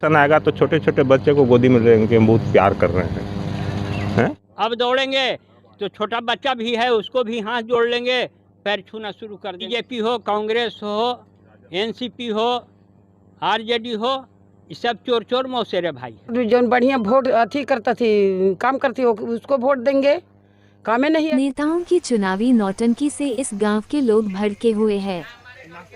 सन आएगा तो छोटे छोटे बच्चे को गोदी में लेंगे, हम बहुत प्यार कर रहे हैं। अब दौड़ेंगे तो छोटा बच्चा भी है, उसको भी हाथ जोड़ लेंगे, पैर छूना शुरू कर देंगे। बीजेपी हो, कांग्रेस हो, एनसीपी हो, आरजेडी हो, ये सब चोर चोर मौसेरे भाई। जो बढ़िया वोट अथी करता थी, काम करती हो, उसको वोट देंगे। कामे नहीं है। नेताओं की चुनावी नौटंकी से इस गांव के लोग भड़के हुए हैं।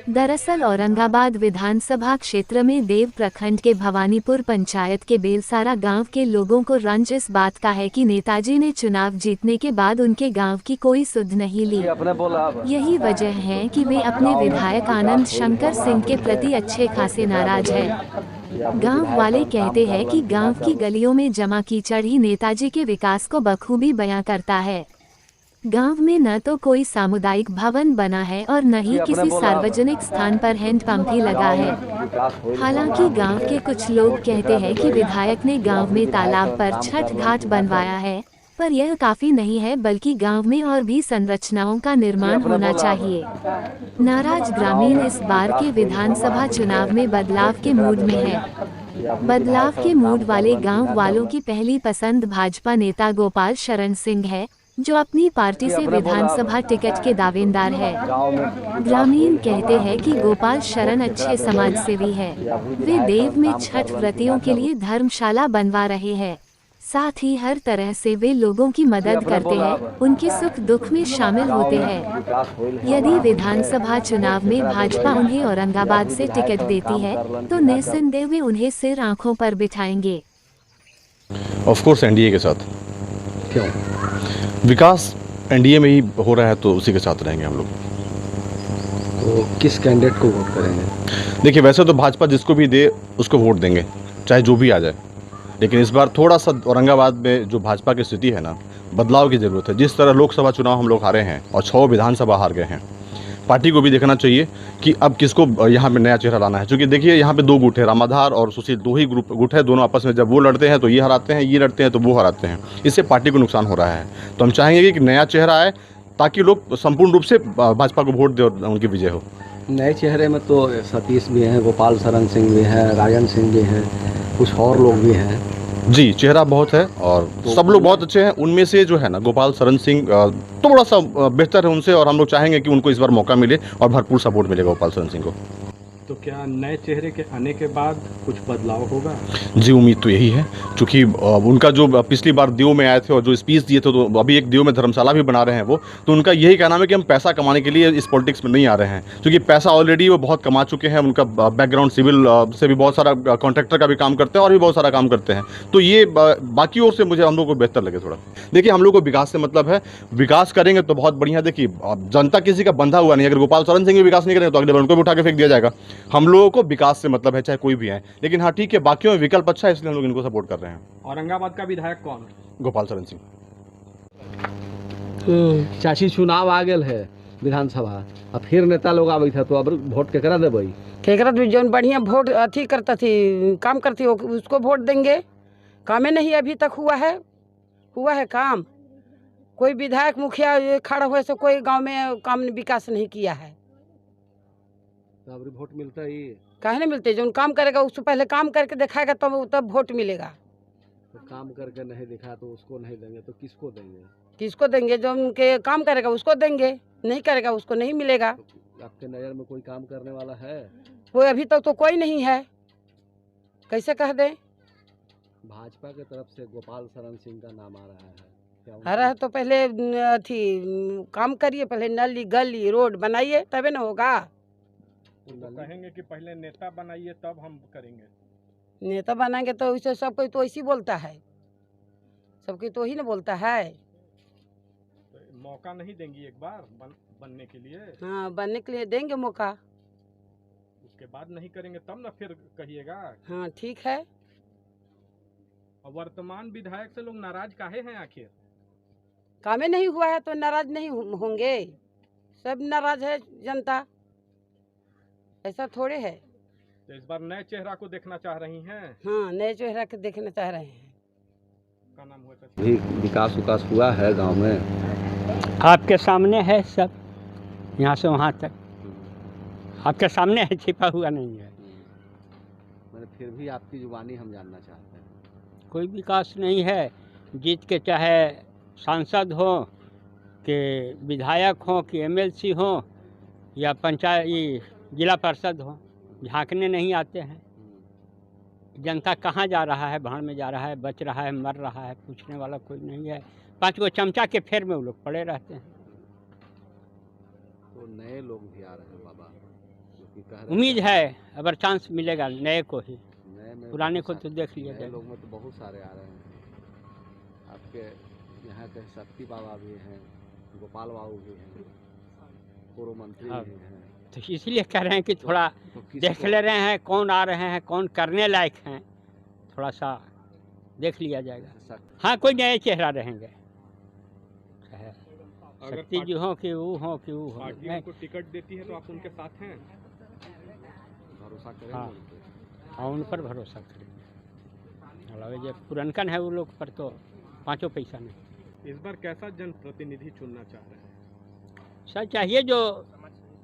दरअसल औरंगाबाद विधानसभा क्षेत्र में देव प्रखंड के भवानीपुर पंचायत के बेलसारा गांव के लोगों को रंज इस बात का है कि नेताजी ने चुनाव जीतने के बाद उनके गांव की कोई सुध नहीं ली। यही वजह है कि वे अपने विधायक आनंद शंकर सिंह के प्रति अच्छे खासे नाराज हैं। गांव वाले कहते हैं कि गांव की गलियों में जमा कीचड़ ही नेताजी के विकास को बखूबी बयां करता है। गांव में न तो कोई सामुदायिक भवन बना है और न ही किसी सार्वजनिक स्थान पर हैंडपंप ही लगा है। हालांकि गांव के कुछ लोग कहते हैं कि विधायक ने गांव में तालाब पर छठ घाट बनवाया है, पर यह काफी नहीं है, बल्कि गांव में और भी संरचनाओं का निर्माण होना चाहिए। नाराज ग्रामीण इस बार के विधानसभा चुनाव में बदलाव के मूड में है। बदलाव के मूड वाले गाँव वालों की पहली पसंद भाजपा नेता गोपाल शरण सिंह है, जो अपनी पार्टी से विधानसभा टिकट के दावेदार है। ग्रामीण कहते हैं कि गोपाल शरण अच्छे समाज सेवी है। वे देव में छठ व्रतियों के लिए धर्मशाला बनवा रहे हैं। साथ ही हर तरह से वे लोगों की मदद करते हैं, उनके सुख दुख में शामिल होते हैं। यदि विधानसभा चुनाव में भाजपा उन्हें औरंगाबाद से टिकट देती है तो निस्संदेह वे उन्हें सिर आंखों पर बिठाएंगे। ऑफ कोर्स एनडीए के साथ। क्यों? विकास एनडीए में ही हो रहा है तो उसी के साथ रहेंगे हम लोग। तो किस कैंडिडेट को वोट करेंगे? देखिए, वैसे तो भाजपा जिसको भी दे उसको वोट देंगे, चाहे जो भी आ जाए, लेकिन इस बार थोड़ा सा औरंगाबाद में जो भाजपा की स्थिति है ना, बदलाव की ज़रूरत है। जिस तरह लोकसभा चुनाव हम लोग हारे हैं और 6 विधानसभा हार गए हैं, पार्टी को भी देखना चाहिए कि अब किसको यहाँ पे नया चेहरा लाना है। क्योंकि देखिए, यहाँ पे 2 गुट है, रामाधार और सुशील, 2 ही गुट है। दोनों आपस में जब वो लड़ते हैं तो ये हराते हैं, ये लड़ते हैं तो वो हराते हैं। इससे पार्टी को नुकसान हो रहा है। तो हम चाहेंगे कि नया चेहरा आए ताकि लोग संपूर्ण रूप से भाजपा को वोट दे और उनकी विजय हो। नए चेहरे में तो सतीश भी हैं, गोपाल शरण सिंह भी हैं, राजन सिंह भी हैं, कुछ और लोग भी हैं। जी, चेहरा बहुत है और सब लोग बहुत अच्छे हैं। उनमें से जो है ना, गोपाल शरण सिंह थोड़ा सा बेहतर है उनसे, और हम लोग चाहेंगे कि उनको इस बार मौका मिले और भरपूर सपोर्ट मिलेगा गोपाल शरण सिंह को। तो क्या नए चेहरे के आने के बाद कुछ बदलाव होगा? जी, उम्मीद तो यही है, क्योंकि उनका जो पिछली बार दीव में आए थे और जो स्पीच दिए थे, तो अभी एक दीव में धर्मशाला भी बना रहे हैं वो, तो उनका यही कहना है कि हम पैसा कमाने के लिए इस पॉलिटिक्स में नहीं आ रहे हैं, क्योंकि पैसा ऑलरेडी वो बहुत कमा चुके हैं। उनका बैकग्राउंड सिविल से भी बहुत सारा, कॉन्ट्रैक्टर का भी काम करते हैं और भी बहुत सारा काम करते हैं। तो ये बाकी ओर से मुझे हम लोग को बेहतर लगे थोड़ा। देखिए, हम लोग को विकास से मतलब है, विकास करेंगे तो बहुत बढ़िया। देखिए, जनता किसी का बंधा हुआ नहीं। अगर गोपाल शरण सिंह भी विकास नहीं करेंगे तो अगले बार उनको भी उठा के फेंक दिया जाएगा। हम लोगों को विकास से मतलब है, चाहे कोई भी है। लेकिन हाँ, ठीक है, बाकियों में विकल्प अच्छा है, इसलिए हम लोग इनको सपोर्ट कर रहे हैं। औरंगाबाद का विधायक कौन? गोपाल शरण सिंह। चाची, चुनाव आ गए है विधानसभा, अब फिर नेता लोग आवे थे, तो अब वोट केकरा देबै? केकरा जो बढ़िया वोट अथी करता थी, काम करती हो, उसको वोट देंगे। कामे नहीं अभी तक हुआ है काम। कोई विधायक मुखिया खड़ा हुए से कोई गांव में काम विकास नहीं किया है। अब वोट मिलता ही काहे नहीं मिलते? जो काम करेगा उससे पहले काम करके दिखाएगा तब वोट मिलेगा। तो काम करके नहीं दिखा तो उसको नहीं देंगे, तो किसको देंगे? किसको देंगे? जो उनके काम करेगा उसको देंगे, नहीं करेगा उसको नहीं मिलेगा। तो आपके नज़र में कोई काम करने वाला है? वो अभी तक तो कोई नहीं है, कैसे कह दें? भाजपा की तरफ से गोपाल शरण सिंह का नाम आ रहा है। आ रहा है तो पहले अथी काम करिए, पहले नली गली रोड बनाइए, तबे ना होगा। तो कहेंगे कि पहले नेता बनाइए तब हम करेंगे। नेता बनाएंगे तो उसे सब कोई तो ऐसी बोलता है, सब कोई तो ही ना बोलता है। तो मौका नहीं देंगी एक बार बनने के लिए? हाँ, बनने के लिए देंगे मौका। उसके बाद नहीं करेंगे तब ना फिर कहिएगा। हाँ, ठीक है। और वर्तमान विधायक से लोग नाराज काहे हैं आखिर? कामे नहीं हुआ है तो नाराज नहीं होंगे? सब नाराज है जनता, ऐसा थोड़े है। तो इस बार नए चेहरा को देखना चाह रही हैं? हाँ, नए चेहरा के देखना चाह रहे हैं। का नाम हुआ? भी विकास हुआ है गांव में? आपके सामने है सब, यहाँ से वहाँ तक आपके सामने है, छिपा हुआ नहीं है। मैंने फिर भी आपकी जुबानी हम जानना चाहते हैं। कोई विकास नहीं है। जीत के चाहे सांसद हो कि विधायक हो कि एमएलसी हो या पंचायत ये जिला परिषद हो, झांकने नहीं आते हैं। जनता कहाँ जा रहा है, भाड़ में जा रहा है, बच रहा है, मर रहा है, पूछने वाला कोई नहीं है। 5 गो चमचा के फेर में वो लोग पड़े रहते हैं। तो नए लोग भी आ रहे हैं बाबा, जो कि कह रहे हैं उम्मीद है अगर चांस मिलेगा नए को ही, नए में पुराने बहुत को तो सारे- देख लिया नए जाएगा। लोग में तो बहुत सारे आ रहे हैं। आपके यहाँ के शक्ति बाबा भी हैं, गोपाल बाबू भी हैं, पूर्व मंत्री हाँ। भी हैं। तो इसलिए कह रहे हैं कि थोड़ा तो किसको- देख ले रहे हैं कौन आ रहे हैं, कौन करने लायक हैं, थोड़ा सा देख लिया जाएगा। शक- हाँ, कोई नए चेहरा रहेंगे, चाहे अगर शक्ति जी हो कि वो हो कि वो हो। पार्टी नहीं, उनको टिकट देती है तो आप उनके साथ हैं? भरोसा करेंगे हाँ। उन पे? हाँ, उन पर भरोसा करेंगे। अलावा जो पुरनकन है वो लोग पर तो 5 पैसा नहीं। इस बार कैसा जनप्रतिनिधि चुनना चाह रहे हैं? सर चाहिए जो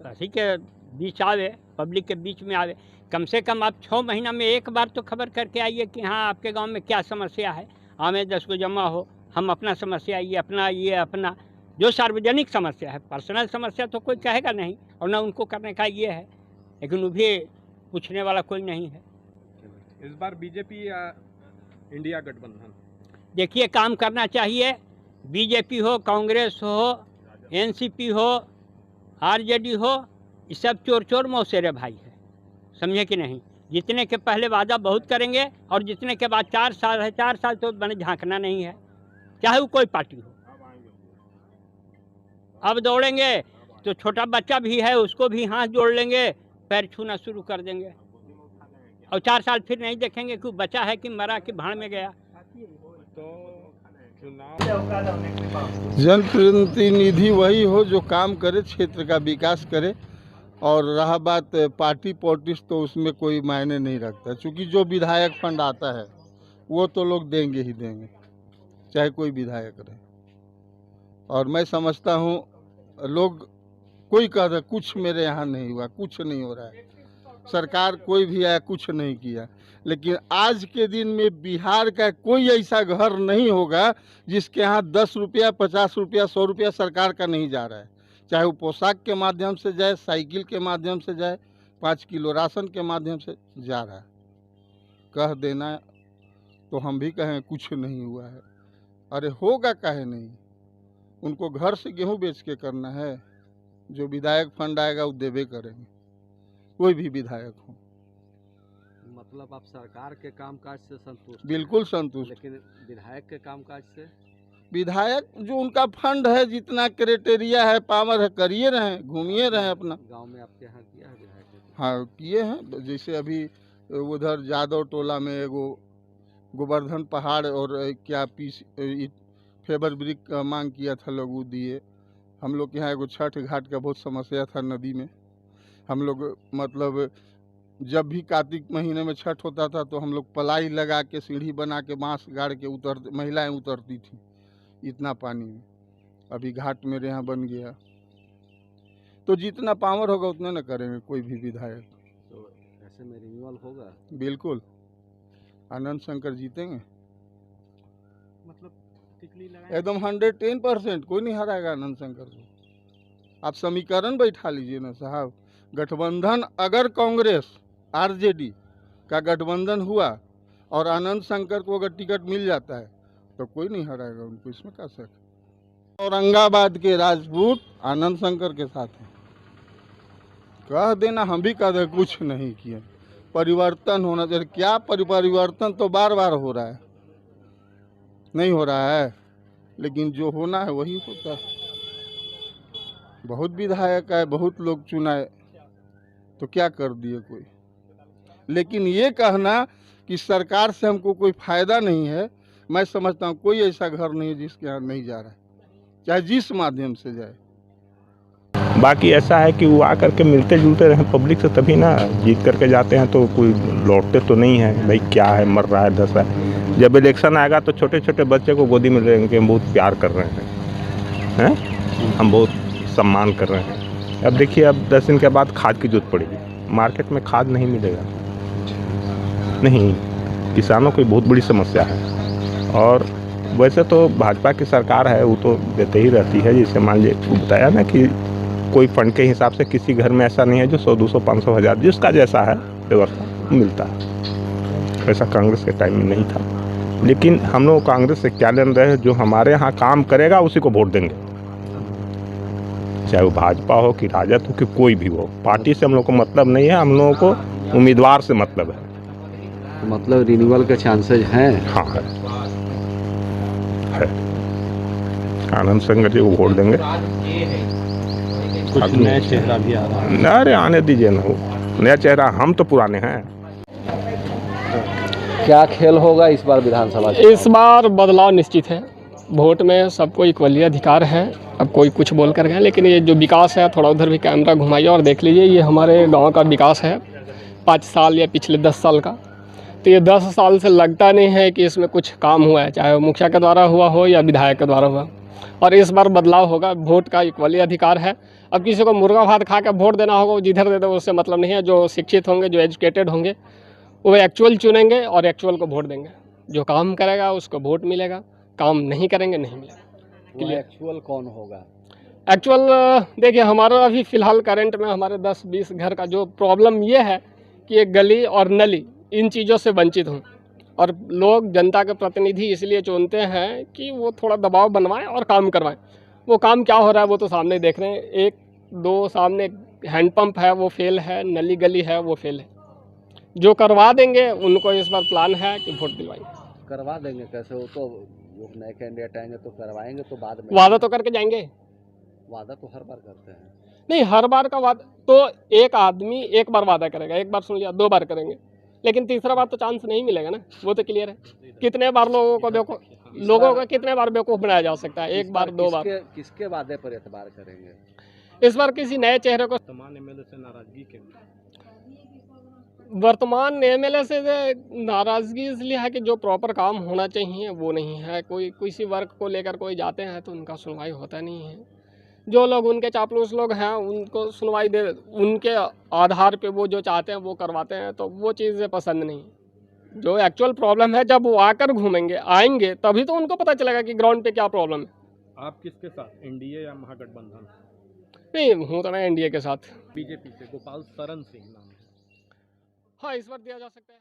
अभी के बीच आवे, पब्लिक के बीच में आवे। कम से कम आप 6 महीना में एक बार तो खबर करके आइए कि हाँ आपके गांव में क्या समस्या है। हमें 10 को जमा हो, हम अपना समस्या ये अपना जो सार्वजनिक समस्या है, पर्सनल समस्या तो कोई कहेगा नहीं और ना उनको करने का ये है, लेकिन वो भी पूछने वाला कोई नहीं है। इस बार बीजेपी या इंडिया गठबंधन? देखिए काम करना चाहिए, बीजेपी हो, कांग्रेस हो, एनसीपी हो, आरजेडी हो, ये सब चोर मौसेरे भाई है, समझे कि नहीं। जितने के पहले वादा बहुत करेंगे और जितने के बाद 4 साल है, 4 साल तो बने झांकना नहीं है, चाहे वो कोई पार्टी हो। अब दौड़ेंगे तो छोटा बच्चा भी है उसको भी हाथ जोड़ लेंगे, पैर छूना शुरू कर देंगे और 4 साल फिर नहीं देखेंगे कि बचा है कि मरा कि भाड़ में गया। तो चुनाव जनप्रतिनिधि वही हो जो काम करे, क्षेत्र का विकास करे। और रहा बात पार्टी पॉलिटिक्स तो उसमें कोई मायने नहीं रखता, क्योंकि जो विधायक फंड आता है वो तो लोग देंगे ही देंगे, चाहे कोई विधायक रहे। और मैं समझता हूँ लोग कोई कहता कुछ मेरे यहाँ नहीं हुआ, कुछ नहीं हो रहा है, सरकार कोई भी आया कुछ नहीं किया, लेकिन आज के दिन में बिहार का कोई ऐसा घर नहीं होगा जिसके यहाँ 10 रुपया, 50 रुपया, 100 रुपया सरकार का नहीं जा रहा है। चाहे वो पोशाक के माध्यम से जाए, साइकिल के माध्यम से जाए, 5 किलो राशन के माध्यम से जा रहा है। कह देना तो हम भी कहें कुछ नहीं हुआ है, अरे होगा काहे नहीं। उनको घर से गेहूं बेच के करना है, जो विधायक फंड आएगा वो देवे करेंगे, कोई भी विधायक हो। मतलब आप सरकार के कामकाज से संतुष्ट हैं? बिल्कुल संतुष्ट। लेकिन विधायक के कामकाज से? विधायक जो उनका फंड है, जितना क्राइटेरिया है, पावर है, करिए रहे, घूमिए रहे अपना। गांव में आपके यहाँ किया है विधायक ने? हाँ किए हैं, जैसे अभी उधर जादव टोला में एगो गोवर्धन पहाड़ और क्या पीस फेबर ब्रिक का मांग किया था, लोग वो दिए। हम लोग के यहाँ एगो छठ घाट का बहुत समस्या था नदी में। हम लोग मतलब जब भी कार्तिक महीने में छठ होता था तो हम लोग पलाई लगा के सीढ़ी बना के बांस गाड़ के महिलाएं उतरती थी इतना पानी में। अभी घाट मेरे यहाँ बन गया, तो जितना पावर होगा उतना न करेंगे कोई भी विधायक। तो ऐसे में रिन्यूअल होगा? बिल्कुल, आनंद शंकर जीतेंगे मतलब टिकली लगा एकदम 110%। कोई नहीं हराएगा आनंद शंकर को। आप समीकरण बैठा लीजिए ना साहब, गठबंधन अगर कांग्रेस आरजेडी का गठबंधन हुआ और आनंद शंकर को अगर टिकट मिल जाता है तो कोई नहीं हराएगा उनको, इसमें क्या शक। औरंगाबाद के राजपूत आनंद शंकर के साथ हैं। कह देना हम भी कह दे कुछ नहीं किए, परिवर्तन होना चाहिए। क्या परिवर्तन तो बार बार हो रहा है, नहीं हो रहा है, लेकिन जो होना है वही होता है। बहुत विधायक आए, बहुत लोग चुनाए, तो क्या कर दिए कोई। लेकिन ये कहना कि सरकार से हमको कोई फायदा नहीं है, मैं समझता हूँ कोई ऐसा घर नहीं है जिसके यहाँ नहीं जा रहा है, चाहे जिस माध्यम से जाए। बाकी ऐसा है कि वो आकर के मिलते जुलते रहे पब्लिक से, तभी ना जीत करके जाते हैं। तो कोई लौटते तो नहीं है भाई, क्या है, मर रहा है, धस रहा है। जब इलेक्शन आएगा तो छोटे छोटे बच्चे को गोदी में लेंगे कि हम बहुत प्यार कर रहे हैं, हम बहुत सम्मान कर रहे हैं। अब देखिए, अब 10 दिन के बाद खाद की जरूरत पड़ेगी, मार्केट में खाद नहीं मिलेगा। नहीं, किसानों की बहुत बड़ी समस्या है। और वैसे तो भाजपा की सरकार है, वो तो देते ही रहती है। जैसे मान लीजिए बताया ना कि कोई फंड के हिसाब से किसी घर में ऐसा नहीं है जो 100, 200, 500, 1000 जिसका जैसा है व्यवस्था मिलता है। ऐसा कांग्रेस के टाइम में नहीं था। लेकिन हम लोग कांग्रेस से क्या लेन रहे हैं, जो हमारे यहाँ काम करेगा उसी को वोट देंगे, चाहे वो भाजपा हो कि राजद हो कि कोई भी हो। पार्टी से हम लोग को मतलब नहीं है, हम लोगों को उम्मीदवार से मतलब है। तो मतलब रिन्यूअल के चांसेज हैं? हाँ है। आनंद संगत जी को वोट देंगे। कुछ नया चेहरा भी आ रहा है। अरे आने दीजिए ना, वो नया चेहरा, हम तो पुराने हैं। क्या खेल होगा इस बार विधानसभा चुनाव? इस बार बदलाव निश्चित है। वोट में सबको इक्वली अधिकार है। अब कोई कुछ बोल कर गए, लेकिन ये जो विकास है, थोड़ा उधर भी कैमरा घुमाइए और देख लीजिए। ये हमारे गांव का विकास है 5 साल या पिछले 10 साल का। तो ये 10 साल से लगता नहीं है कि इसमें कुछ काम हुआ है, चाहे वो मुखिया के द्वारा हुआ हो या विधायक के द्वारा हुआ। और इस बार बदलाव होगा। वोट का इक्वली अधिकार है। अब किसी को मुर्गा भात खा के वोट देना होगा, वो जिधर दे दे, उससे मतलब नहीं है। जो शिक्षित होंगे, जो एजुकेटेड होंगे, वो एक्चुअल चुनेंगे और एक्चुअल को वोट देंगे। जो काम करेगा उसको वोट मिलेगा, काम नहीं करेंगे नहीं मिलेगा। वो एक्चुअल कौन होगा? एक्चुअल देखिए, हमारा अभी फ़िलहाल करंट में हमारे 10-20 घर का जो प्रॉब्लम ये है कि एक गली और नली इन चीज़ों से वंचित हूँ। और लोग जनता के प्रतिनिधि इसलिए चुनते हैं कि वो थोड़ा दबाव बनवाएं और काम करवाएं। वो काम क्या हो रहा है वो तो सामने देख रहे हैं। 1-2 सामने हैंडपम्प है वो फेल है, नली गली है वो फेल है। जो करवा देंगे उनको इस बार प्लान है कि वोट दिलवाएंगे। करवा देंगे कैसे? वो तो लोग नए कैंडिडेट आएंगे तो करवाएंगे, तो बाद में वादा तो करके जाएंगे। वादा तो हर बार करते हैं। नहीं, हर बार का वादा तो एक आदमी एक बार वादा करेगा, एक बार सुन लिया, 2 बार करेंगे, लेकिन तीसरा बार तो चांस नहीं मिलेगा ना। वो तो क्लियर है। कितने बार लोगों को कितने बार बेवकूफ़ बनाया जा सकता है? एक बार 2 बार। किसके वादे पर एतबार करेंगे? इस बार किसी नए चेहरे को। वर्तमान एमएलए से नाराजगी क्यों? वर्तमान एमएलए से नाराज़गी इसलिए है कि जो प्रॉपर काम होना चाहिए वो नहीं है। कोई किसी वर्ग को लेकर कोई जाते हैं तो उनका सुनवाई होता नहीं है। जो लोग उनके चापलूस लोग हैं उनको सुनवाई दे, उनके आधार पे वो जो चाहते हैं वो करवाते हैं, तो वो चीज़ें पसंद नहीं। जो एक्चुअल प्रॉब्लम है, जब वो आकर घूमेंगे आएंगे तभी तो उनको पता चलेगा कि ग्राउंड पे क्या प्रॉब्लम है। आप किसके साथ, एनडीए या महागठबंधन? नहीं, हूँ तो मैं एनडीए के साथ। बीजेपी से गोपाल शरण सिंह नाम है। हाँ, इस बार दिया जा सकता है।